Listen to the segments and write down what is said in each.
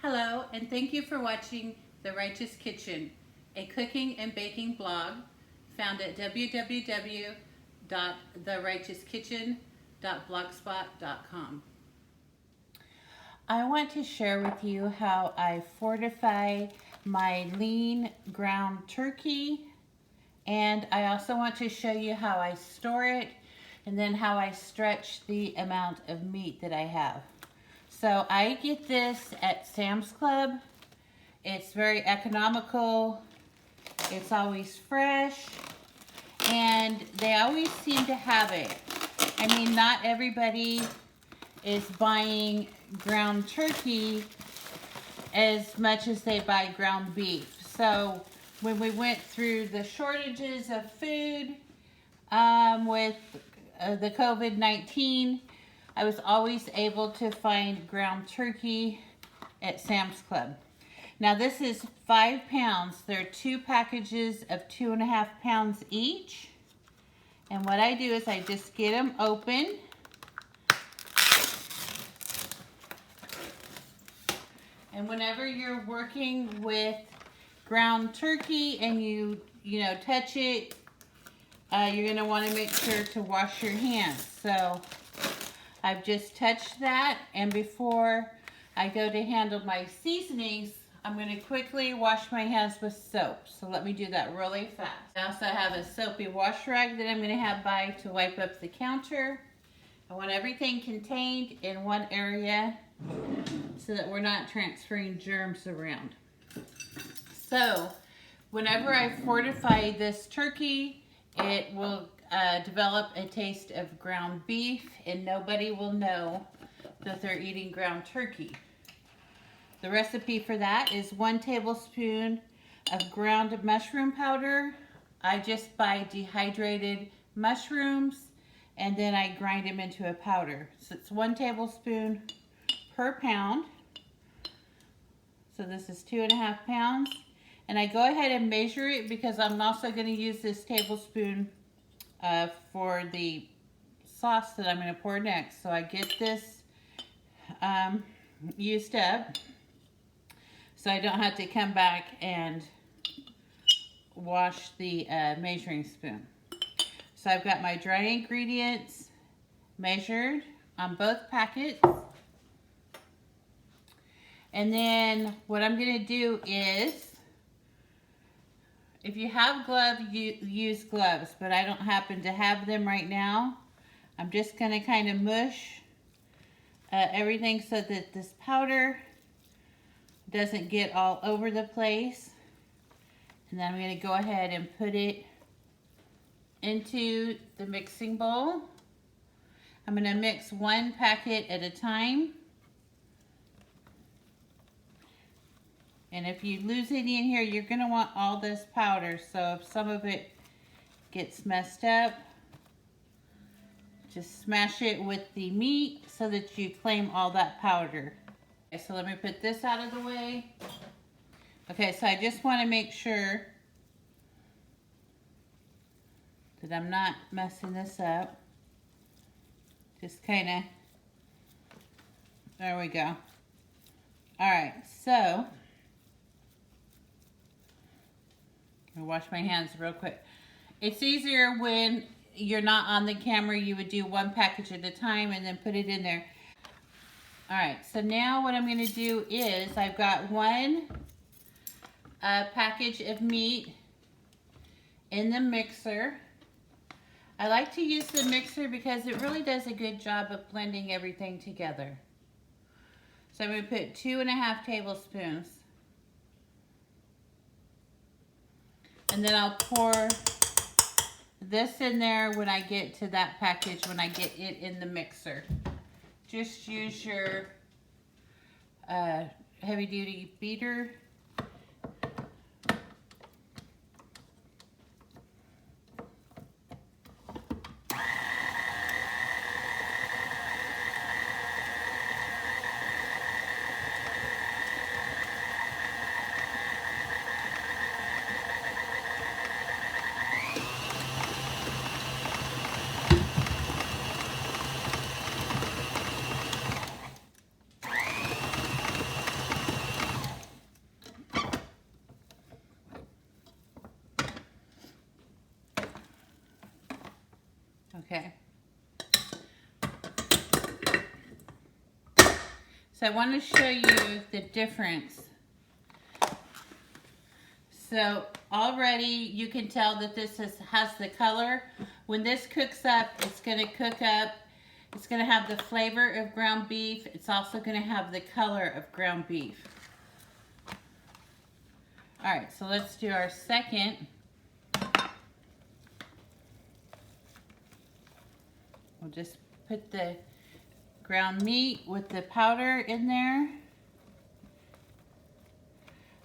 Hello, and thank you for watching The Righteous Kitchen, a cooking and baking blog found at www.therighteouskitchen.blogspot.com. I want to share with you how I fortify my lean ground turkey, and I also want to show you how I store it and then how I stretch the amount of meat that I have. So I get this at Sam's Club. It's very economical. It's always fresh. And they always seem to have it. I mean, not everybody is buying ground turkey as much as they buy ground beef. So when we went through the shortages of food with the COVID-19, I was always able to find ground turkey at Sam's Club. Now this is 5 pounds. There are 2 packages of 2.5 pounds each. And what I do is I just get them open. And whenever you're working with ground turkey and you touch it, you're going to want to make sure to wash your hands. So I've just touched that, and before I go to handle my seasonings, I'm going to quickly wash my hands with soap. So let me do that really fast. I also have a soapy wash rag that I'm going to have by to wipe up the counter. I want everything contained in one area so that we're not transferring germs around. So whenever I fortify this turkey, it will develop a taste of ground beef, and nobody will know that they're eating ground turkey. The recipe for that is 1 tablespoon of ground mushroom powder. I just buy dehydrated mushrooms and then I grind them into a powder. So it's 1 tablespoon per pound. So this is 2.5 pounds. And I go ahead and measure it because I'm also going to use this tablespoon for the sauce that I'm going to pour next. So I get this used up so I don't have to come back and wash the measuring spoon. So I've got my dry ingredients measured on both packets. And then what I'm going to do is, if you have gloves, you use gloves, but I don't happen to have them right now. I'm just going to kind of mush everything so that this powder doesn't get all over the place. And then I'm going to go ahead and put it into the mixing bowl. I'm going to mix 1 packet at a time. And if you lose any in here, you're going to want all this powder. So if some of it gets messed up, just smash it with the meat so that you claim all that powder. Okay, so let me put this out of the way. Okay, so I just want to make sure that I'm not messing this up. Just kind of, there we go. All right, so I'll wash my hands real quick. It's easier when you're not on the camera. You would do 1 package at a time and then put it in there. All right, so now what I'm going to do is I've got 1 package of meat in the mixer. I like to use the mixer because it really does a good job of blending everything together. So I'm going to put 2.5 tablespoons. And then I'll pour this in there when I get to that package, when I get it in the mixer. Just use your heavy duty beater. Okay. So I want to show you the difference. So already you can tell that this has the color. When this cooks up, it's going to cook up. It's going to have the flavor of ground beef. It's also going to have the color of ground beef. All right, so let's do our second. We'll just put the ground meat with the powder in there.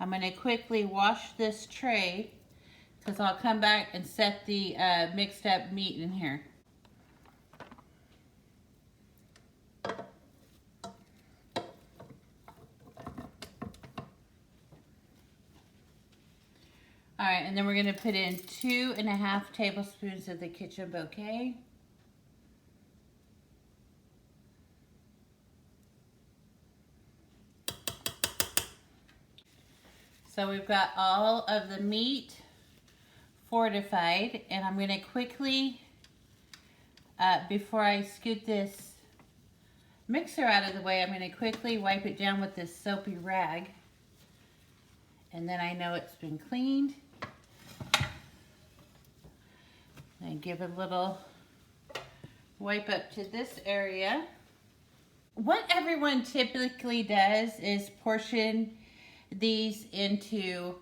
I'm going to quickly wash this tray because I'll come back and set the mixed up meat in here. All right, and then we're going to put in 2.5 tablespoons of the kitchen bouquet. So we've got all of the meat fortified, and I'm going to quickly, before I scoot this mixer out of the way, I'm going to quickly wipe it down with this soapy rag, and then I know it's been cleaned. And give a little wipe up to this area. What everyone typically does is portion these into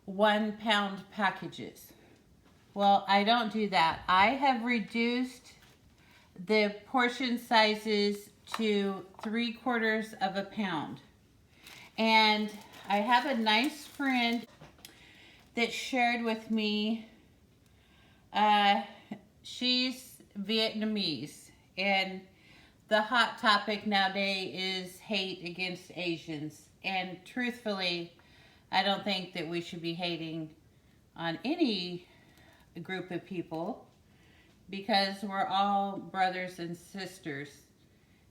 1 pound packages. Well, I don't do that. I have reduced the portion sizes to 3/4 of a pound. And I have a nice friend that shared with me, she's Vietnamese, and the hot topic nowadays is hate against Asians. And truthfully, I don't think that we should be hating on any group of people, because we're all brothers and sisters.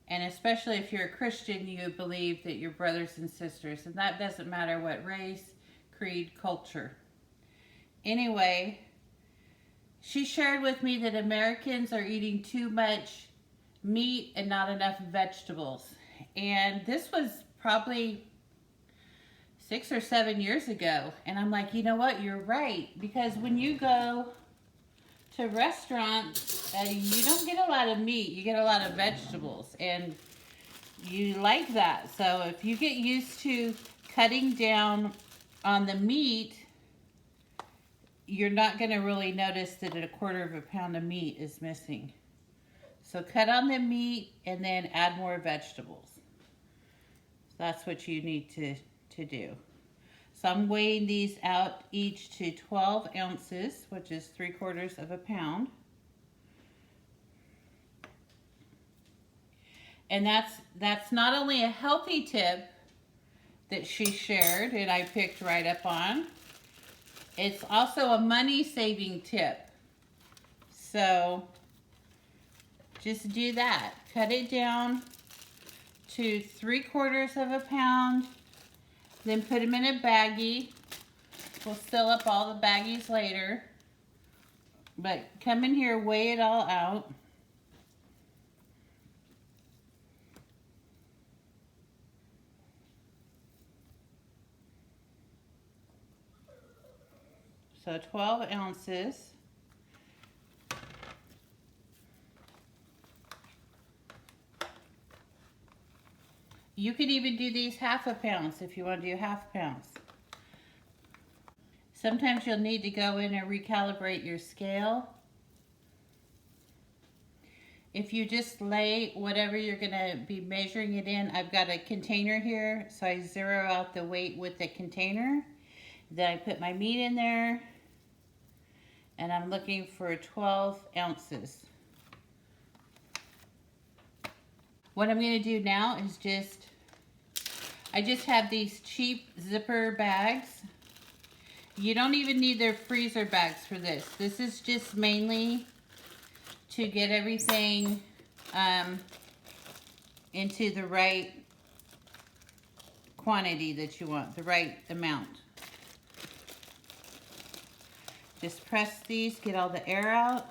And especially if you're a Christian, you believe that you're brothers and sisters. And that doesn't matter what race, creed, culture. Anyway, she shared with me that Americans are eating too much meat and not enough vegetables. And this was probably 6 or 7 years ago. And I'm like, you know what? You're right. Because when you go to restaurants, you don't get a lot of meat. You get a lot of vegetables. And you like that. So if you get used to cutting down on the meat, you're not going to really notice that 1/4 pound of meat is missing. So cut on the meat and then add more vegetables. That's what you need to do. So I'm weighing these out each to 12 ounces, which is 3/4 of a pound. And that's not only a healthy tip that she shared and I picked right up on, it's also a money-saving tip. So just do that. Cut it down to 3/4 of a pound. Then put them in a baggie. We'll fill up all the baggies later. But come in here, weigh it all out. So 12 ounces. You could even do these 1/2 pounds if you want to do 1/2 pounds. Sometimes you'll need to go in and recalibrate your scale. If you just lay whatever you're going to be measuring it in, I've got a container here, so I zero out the weight with the container. Then I put my meat in there, and I'm looking for 12 ounces. What I'm going to do now is I just have these cheap zipper bags. You don't even need their freezer bags for this. This is just mainly to get everything into the right quantity that you want, the right amount. Just press these, get all the air out.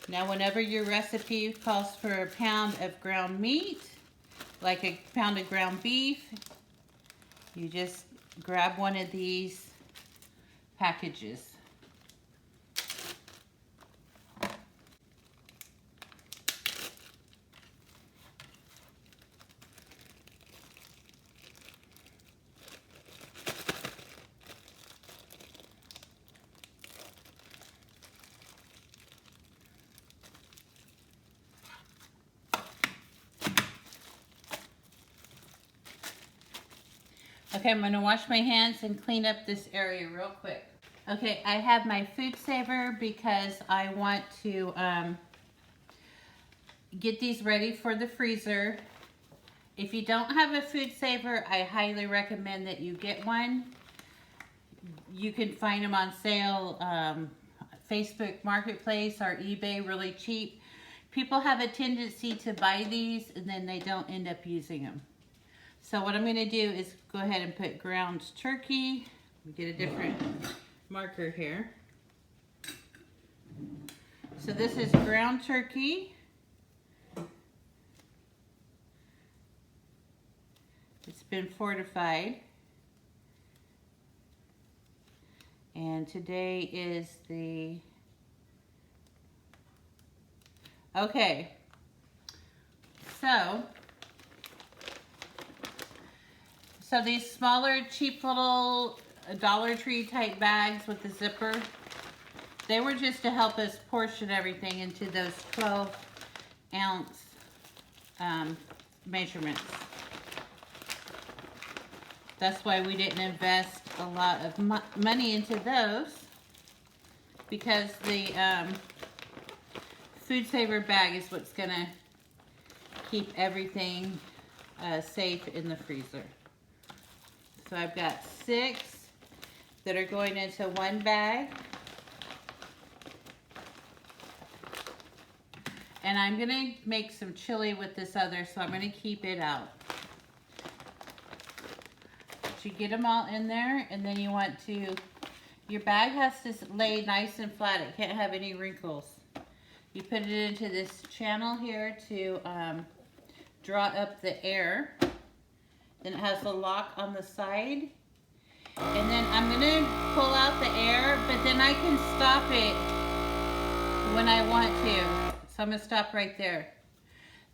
Now, whenever your recipe calls for a pound of ground meat, like a pound of ground beef, you just grab one of these packages. Okay, I'm gonna wash my hands and clean up this area real quick. Okay, I have my food saver because I want to get these ready for the freezer. If you don't have a food saver, I highly recommend that you get one. You can find them on sale, Facebook Marketplace or eBay, really cheap. People have a tendency to buy these and then they don't end up using them. So what I'm going to do is go ahead and put ground turkey. Let me get a different marker here. So this is ground turkey. It's been fortified. And today is the... Okay. So these smaller, cheap little Dollar Tree type bags with the zipper, they were just to help us portion everything into those 12-ounce measurements. That's why we didn't invest a lot of money into those, because the food saver bag is what's gonna keep everything safe in the freezer. So I've got 6 that are going into one bag. And I'm gonna make some chili with this other, so I'm gonna keep it out. You get them all in there, and then you want to, your bag has to lay nice and flat. It can't have any wrinkles. You put it into this channel here to draw up the air. Then it has a lock on the side. And then I'm gonna pull out the air, but then I can stop it when I want to. So I'm gonna stop right there.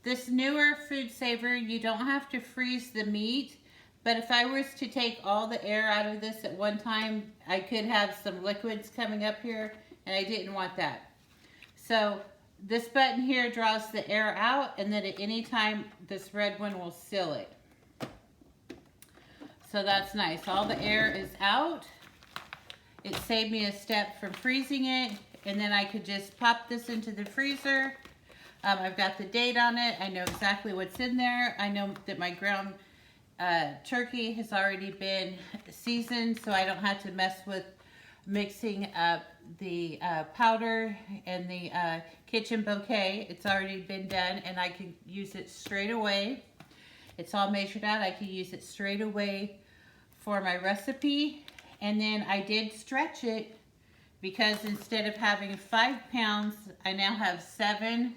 This newer food saver, you don't have to freeze the meat, but if I was to take all the air out of this at one time, I could have some liquids coming up here, and I didn't want that. So this button here draws the air out, and then at any time, this red one will seal it. So that's nice. All the air is out. It saved me a step from freezing it, and then I could just pop this into the freezer. I've got the date on it. I know exactly what's in there. I know that my ground turkey has already been seasoned, so I don't have to mess with mixing up the powder and the kitchen bouquet. It's already been done, and I can use it straight away. It's all measured out. I can use it straight away for my recipe. And then I did stretch it, because instead of having 5 pounds, I now have 7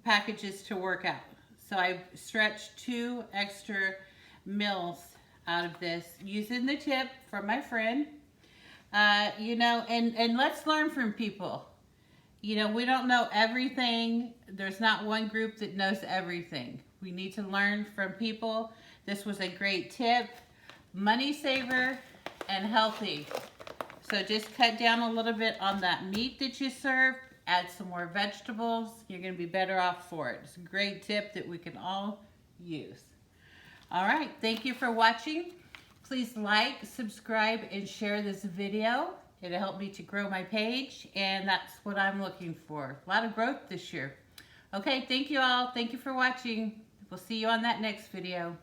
packages to work out. So I stretched 2 extra mils out of this using the tip from my friend. You know, and let's learn from people. You know, we don't know everything. There's not one group that knows everything. We need to learn from people. This was a great tip, money saver, and healthy. So just cut down a little bit on that meat that you serve, add some more vegetables. You're gonna be better off for it. It's a great tip that we can all use. All right, thank you for watching. Please like, subscribe, and share this video. It'll help me to grow my page, and that's what I'm looking for. A lot of growth this year. Okay, thank you all. Thank you for watching. We'll see you on that next video.